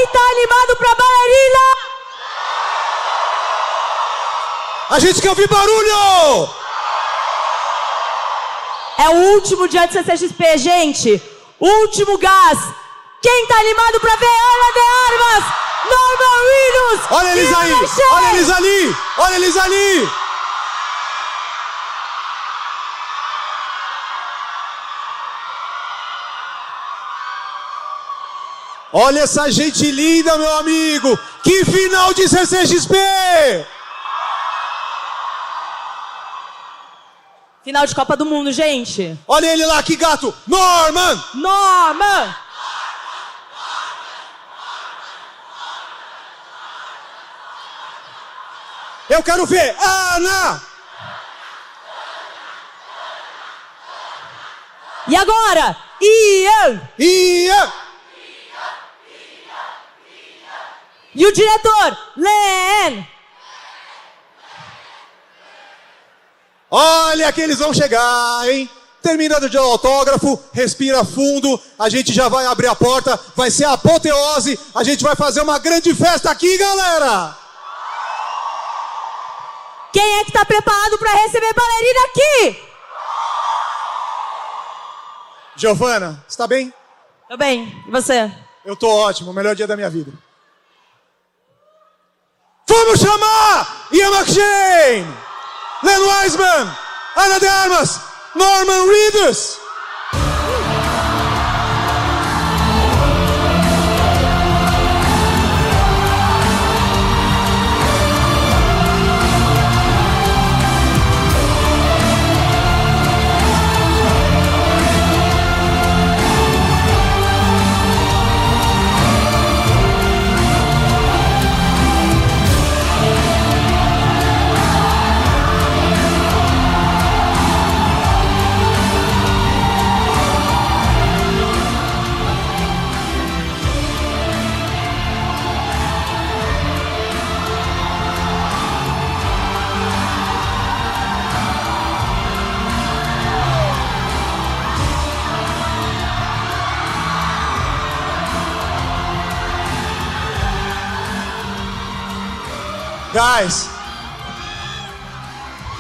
tá animado pra bailarina? A gente quer ouvir barulho! É o último dia de CCXP, gente. Último gás. Quem tá animado pra ver Ana de Armas? Norman Reedus! Olha eles aí! Olha eles ali! Olha eles ali! Olha essa gente linda, meu amigo! Que final de CCXP! Final de Copa do Mundo, gente. Olha ele lá, que gato! Norman! Norman! Eu quero ver Ana! E agora? Ian! Ian! E o diretor? Len! Olha que eles vão chegar, hein? Terminando de dar o autógrafo, respira fundo, a gente já vai abrir a porta, vai ser a apoteose, a gente vai fazer uma grande festa aqui, galera! Quem é que tá preparado pra receber bailarina aqui? Giovana, você tá bem? Tô bem, e você? Eu tô ótimo, o melhor dia da minha vida. Vamos chamar Ian McShane, Len Wiseman, Ana de Armas, Norman Reedus.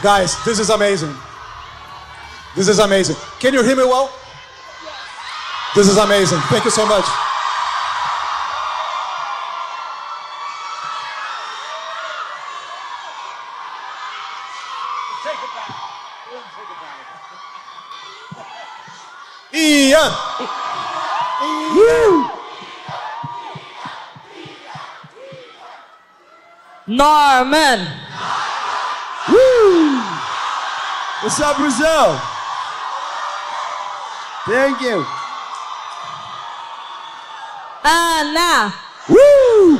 Guys, this is amazing. This is amazing. Can you hear me well? This is amazing. Thank you so much. Ian! Norman! What's up, Brazil? Thank you. Ana! Woo!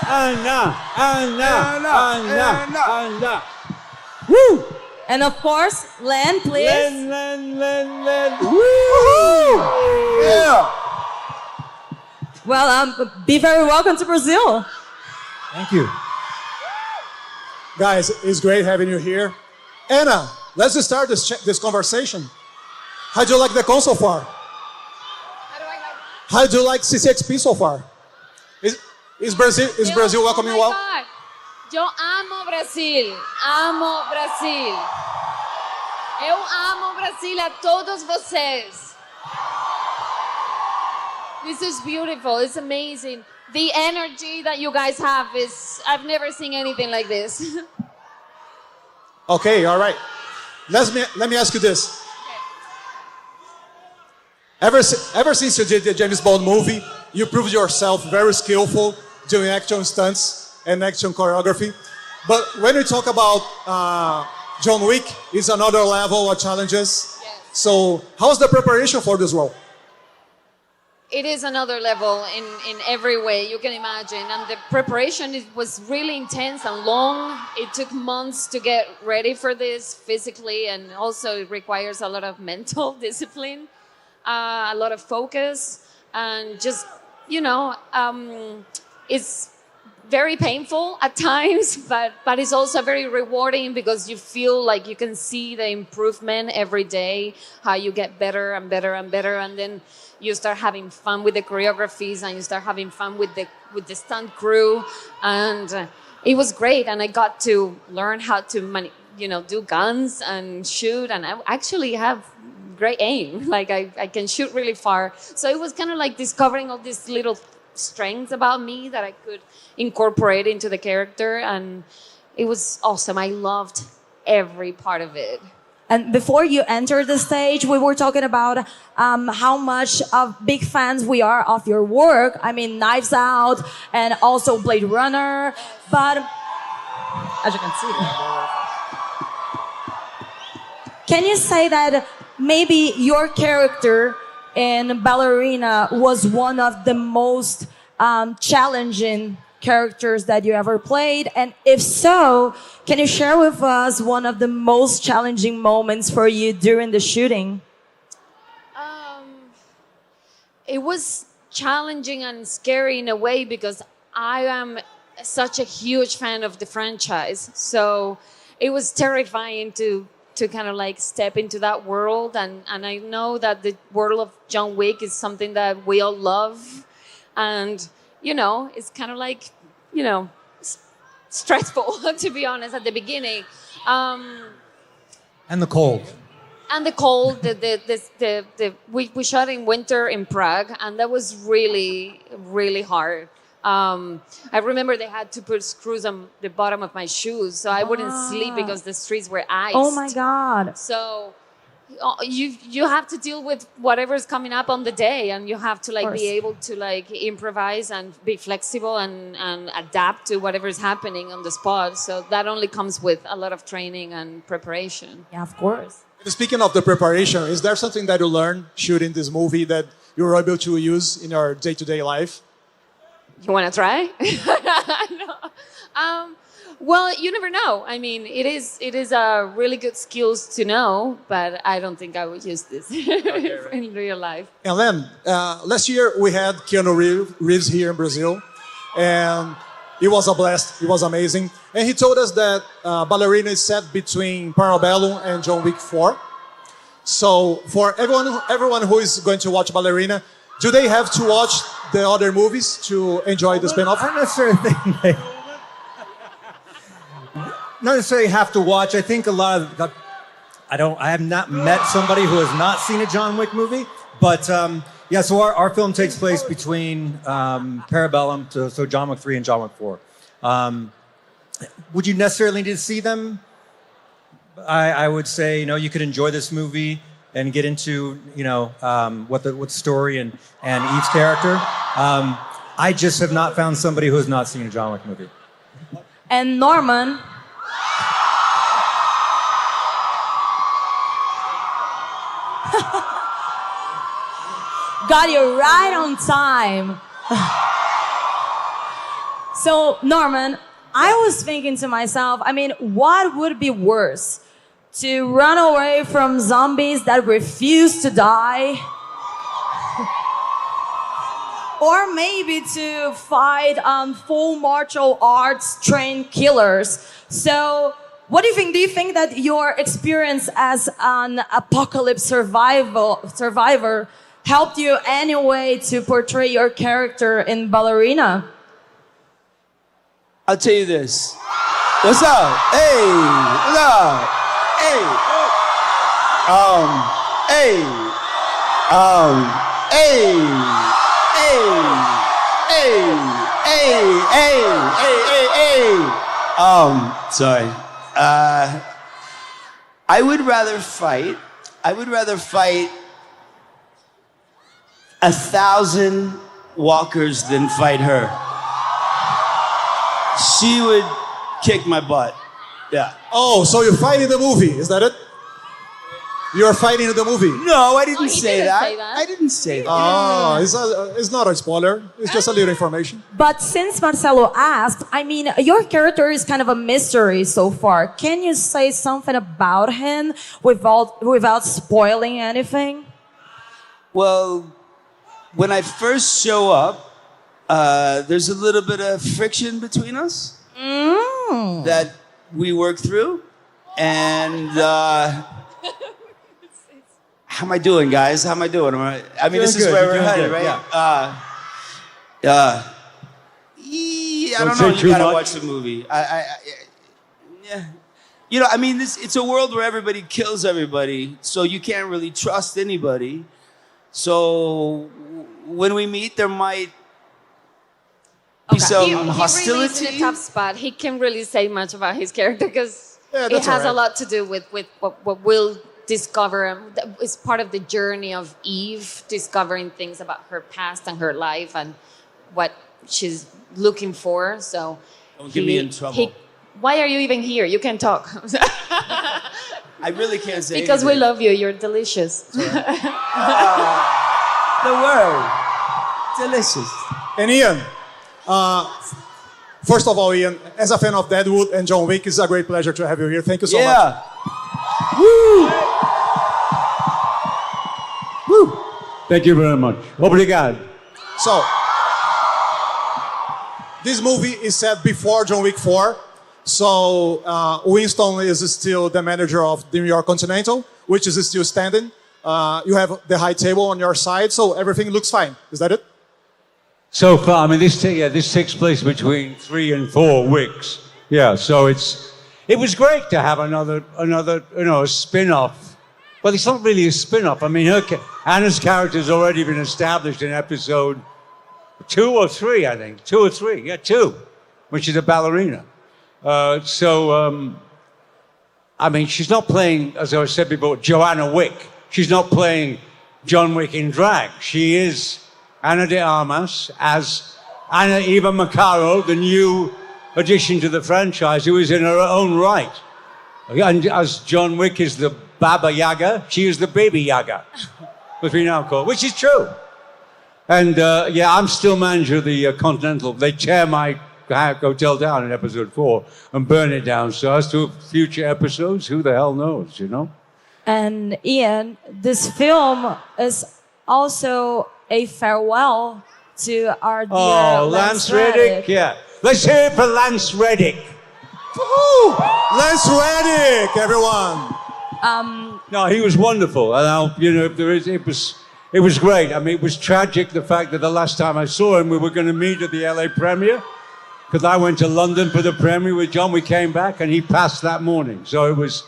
Anna. Woo! And of course, Len, please. Len. Woo! Yeah. Well, be very welcome to Brazil. Thank you. Guys, it's great having you here. Anna, let's just start this conversation. How do you like the con so far? How do you like CCXP so far? Is Brazil welcoming well? God. Yo amo Brasil. Amo Brasil. Eu amo Brasil a todos vocês. This is beautiful. It's amazing. The energy that you guys have is, I've never seen anything like this. Okay, all right. Let me ask you this. Ever since you did the James Bond movie, you proved yourself very skillful doing action stunts and action choreography. But when we talk about John Wick, it's another level of challenges. Yes. So how's the preparation for this role? It is another level in every way you can imagine. And the preparation was really intense and long. It took months to get ready for this physically, and also it requires a lot of mental discipline, a lot of focus, and just, it's very painful at times, but it's also very rewarding because you feel like you can see the improvement every day, how you get better and better and better, and then you start having fun with the choreographies and you start having fun with the stunt crew, and it was great. And I got to learn how to do guns and shoot, and I actually have great aim. Like I can shoot really far. So it was kind of like discovering all these little strengths about me that I could incorporate into the character, and it was awesome. I loved every part of it. And before you entered the stage, we were talking about how much of big fans we are of your work. I mean, Knives Out and also Blade Runner. But as you can see, can you say that maybe your character in Ballerina was one of the most challenging characters that you ever played? And if so, can you share with us one of the most challenging moments for you during the shooting? It was challenging and scary in a way because I am such a huge fan of the franchise. So it was terrifying to kind of like step into that world. And I know that the world of John Wick is something that we all love. And, it's kind of like, stressful, to be honest, at the beginning. And the cold. And the cold, we shot in winter in Prague, and that was really, really hard. I remember they had to put screws on the bottom of my shoes, so I wouldn't sleep because the streets were iced. Oh my God. So you have to deal with whatever's coming up on the day, and you have to be able to improvise and be flexible and adapt to whatever's happening on the spot. So that only comes with a lot of training and preparation. Yeah, of course. Speaking of the preparation, is there something that you learned shooting this movie that you were able to use in your day-to-day life? You want to try? No. Well, you never know. I mean, it is really good skills to know, but I don't think I would use this in real life. And then, last year we had Keanu Reeves here in Brazil, and it was a blast. It was amazing. And he told us that Ballerina is set between Parabellum and John Wick 4. So for everyone who is going to watch Ballerina, do they have to watch the other movies to enjoy the spin-off? I don't necessarily think they not necessarily have to watch. I think a lot of I have not met somebody who has not seen a John Wick movie, but yeah. So our film takes place between Parabellum, so John Wick 3 and John Wick 4. Would you necessarily need to see them? I would say you could enjoy this movie and get into what the story and each character. I just have not found somebody who has not seen a John Wick movie. And Norman. Got you right on time. So, Norman, I was thinking to myself, what would be worse? To run away from zombies that refuse to die? Or maybe to fight full martial arts trained killers? So, what do you think? Do you think that your experience as an apocalypse survivor helped you anyway to portray your character in Ballerina? I'll tell you this. What's up? Hey, what's up? Hey. Hey. Hey. Hey. Sorry. I would rather fight 1,000 walkers than fight her. She would kick my butt. Yeah. Oh, so you're fighting the movie, is that it? You're fighting the movie? No, I didn't say didn't that. say that. I didn't say that. Oh, it's not a spoiler. It's just a little information. But since Marcelo asked, your character is kind of a mystery so far. Can you say something about him without spoiling anything? Well, when I first show up, there's a little bit of friction between us that we work through. And how am I doing, guys? How am I doing? I mean, this is where we're headed, right? Yeah. I don't know. You gotta watch the movie. Yeah. You know, I mean, it's a world where everybody kills everybody, so you can't really trust anybody. So when we meet, there might be some hostility. He really is in a tough spot. He can't really say much about his character because it has a lot to do with what we'll discover. It's part of the journey of Eve, discovering things about her past and her life and what she's looking for. So don't get me in trouble. Why are you even here? You can talk. I really can't say because anything. we love you. You're delicious. The word. Delicious. And Ian, first of all, Ian, as a fan of Deadwood and John Wick, it's a great pleasure to have you here. Thank you so much. Woo! Woo! Thank you very much. Obrigado. So, this movie is set before John Wick 4. So, Winston is still the manager of the New York Continental, which is still standing. You have the high table on your side, so everything looks fine. Is that it? So far, I mean, this takes place between 3 and 4 weeks. Yeah, so it was great to have another, a spin-off. Well, it's not really a spin-off. I mean, Anna's character's already been established in episode 2 or 3, I think. 2 or 3, yeah, 2, when she's a ballerina. I mean, she's not playing, as I said before, Joanna Wick. She's not playing John Wick in drag. She is Ana de Armas as Ana Eva Macaro, the new addition to the franchise, who is in her own right. And as John Wick is the Baba Yaga, she is the Baby Yaga, which we now call, which is true. And yeah, I'm still manager of the Continental. They tear my hotel down in episode 4 and burn it down. So as to future episodes, who the hell knows, you know? And Ian, this film is also a farewell to our dear Lance Reddick. Yeah. Let's hear it for Lance Reddick. Woo! Lance Reddick, everyone. No, he was wonderful. And it was great. I mean, it was tragic, the fact that the last time I saw him, we were going to meet at the LA premiere. Because I went to London for the premiere with John. We came back and he passed that morning. So it was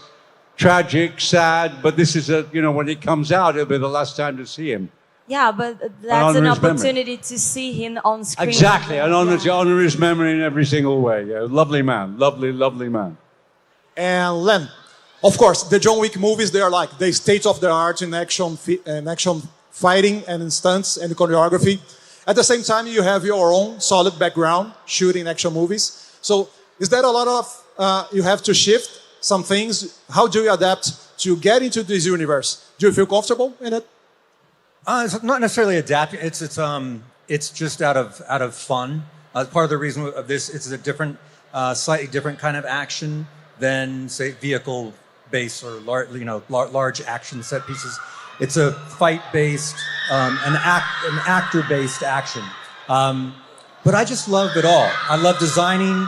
tragic, sad, but this is when it comes out, it'll be the last time to see him. Yeah, but that's an opportunity to see him on screen. Exactly, and honor his memory in every single way. Yeah, lovely man, lovely, lovely man. And Len, of course, the John Wick movies, they are like the state of the art in action fighting and in stunts and choreography. At the same time, you have your own solid background shooting action movies. So is that a lot of, you have to shift some things? How do you adapt to get into this universe? Do you feel comfortable in it? It's not necessarily adapting. It's just out of fun. Part of the reason of this, it's a different, slightly different kind of action than, say, vehicle-based or large action set pieces. It's a fight-based, an actor-based action. But I just love it all. I love designing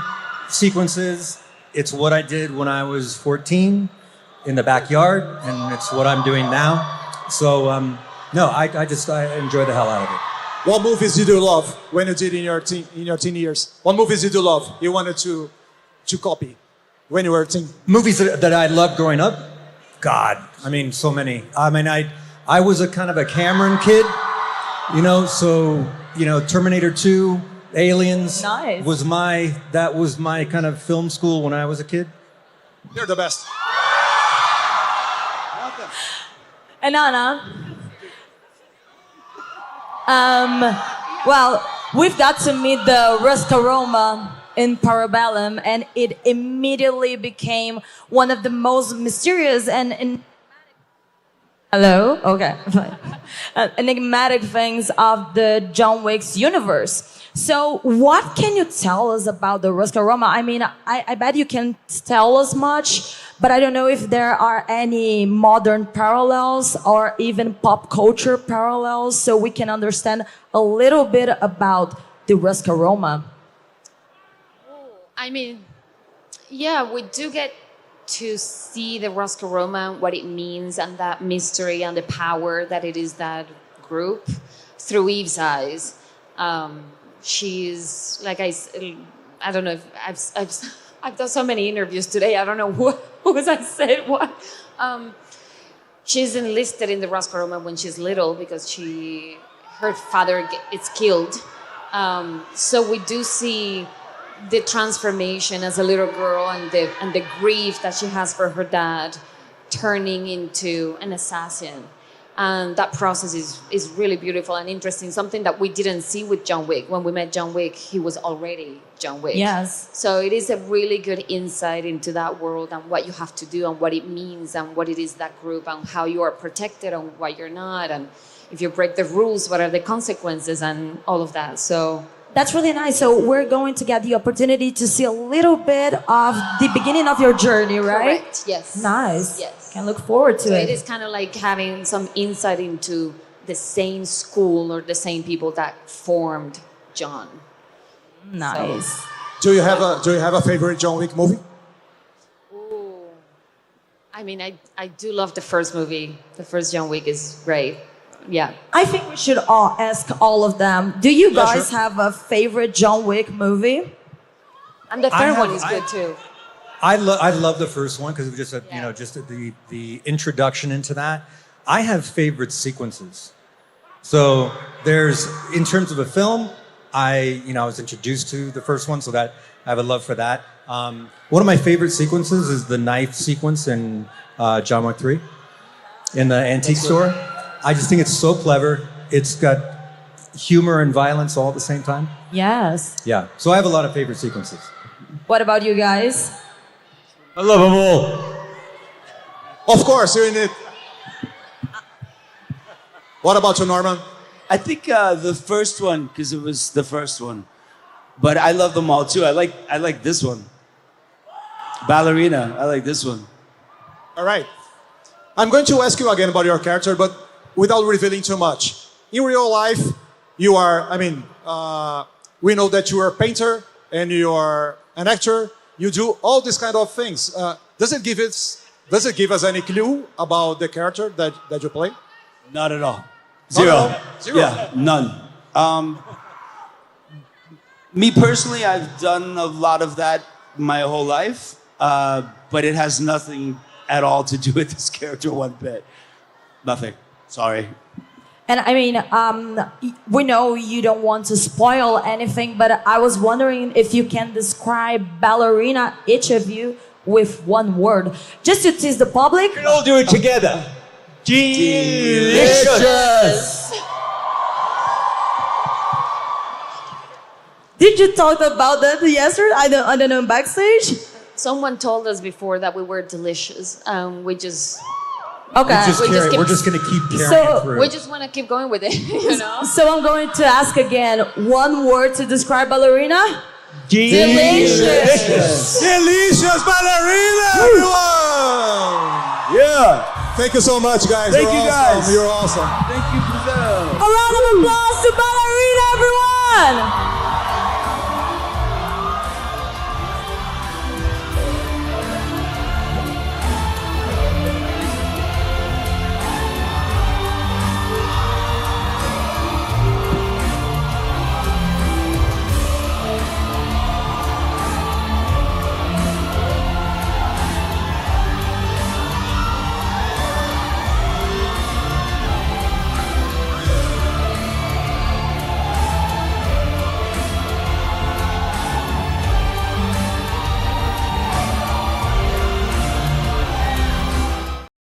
sequences. It's what I did when I was 14 in the backyard, and it's what I'm doing now. So, no, I enjoy the hell out of it. What movies did you love when you did in your teen years? What movies did you love? You wanted to copy when you were a teen? Movies that I loved growing up? God, I mean, so many. I mean, I was a kind of a Cameron kid, so, Terminator 2, Aliens was my kind of film school when I was a kid. You're the best. And Anna, well, we've got to meet the Roscaroma in Parabellum, and it immediately became one of the most mysterious and enigmatic things of the John Wick's universe. So what can you tell us about the Roscaroma? I mean, I bet you can tell us much, but I don't know if there are any modern parallels or even pop culture parallels so we can understand a little bit about the Ruscaroma? I mean, yeah, we do get to see the Ruscaroma, what it means, and that mystery and the power that it is that group through Eve's eyes. She's like I don't know if I've done so many interviews today. I don't know what was I said what. She's enlisted in the Ruscaroma when she's little because her father is killed. So we do see the transformation as a little girl and the grief that she has for her dad turning into an assassin. And that process is really beautiful and interesting, something that we didn't see with John Wick. When we met John Wick, he was already John Wick. Yes. So it is a really good insight into that world and what you have to do and what it means and what it is that group and how you are protected and why you're not. And if you break the rules, what are the consequences and all of that. So that's really nice. So we're going to get the opportunity to see a little bit of the beginning of your journey, right? Correct, yes. Nice. Yes. Can look forward to so it. It is kind of like having some insight into the same school or the same people that formed John. Nice. So, Do you have a favorite John Wick movie? ooh. I mean, I do love the first movie. The first John Wick is great. Yeah. I think we should all ask all of them. Do you Yeah, guys sure. have a favorite John Wick movie? And the third one is good too. I love the first one because it was just just the introduction into that. I have favorite sequences. So there's in terms of a film, I was introduced to the first one, so that I have a love for that. One of my favorite sequences is the knife sequence in John Wick 3 in the antique store. I just think it's so clever. It's got humor and violence all at the same time. Yes. Yeah. So I have a lot of favorite sequences. What about you guys? I love them all. Of course, you're in it. What about you, Norman? I think the first one, because it was the first one. But I love them all too. I like this one. Ballerina. I like this one. All right. I'm going to ask you again about your character, but without revealing too much. In real life, you are, we know that you are a painter and you are an actor. You do all these kind of things. Does it give us any clue about the character that you play? Not at all. Not Zero. at all? Zero? Yeah, none. Me personally, I've done a lot of that my whole life, but it has nothing at all to do with this character one bit. Nothing. Sorry. And we know you don't want to spoil anything, but I was wondering if you can describe Ballerina, each of you, with one word. Just to tease the public. We can all do it together. Delicious. Did you talk about that yesterday? I don't know, backstage? Someone told us before that we were delicious. We just Okay. We're just going to keep carrying So, it through. we just want to keep going with it, you know. So I'm going to ask again, one word to describe Ballerina? Delicious ballerina, everyone! Yeah. Thank you so much, guys. Thank You're you, awesome. guys. You're awesome. Thank you, Brazil. A round of applause to Ballerina, everyone!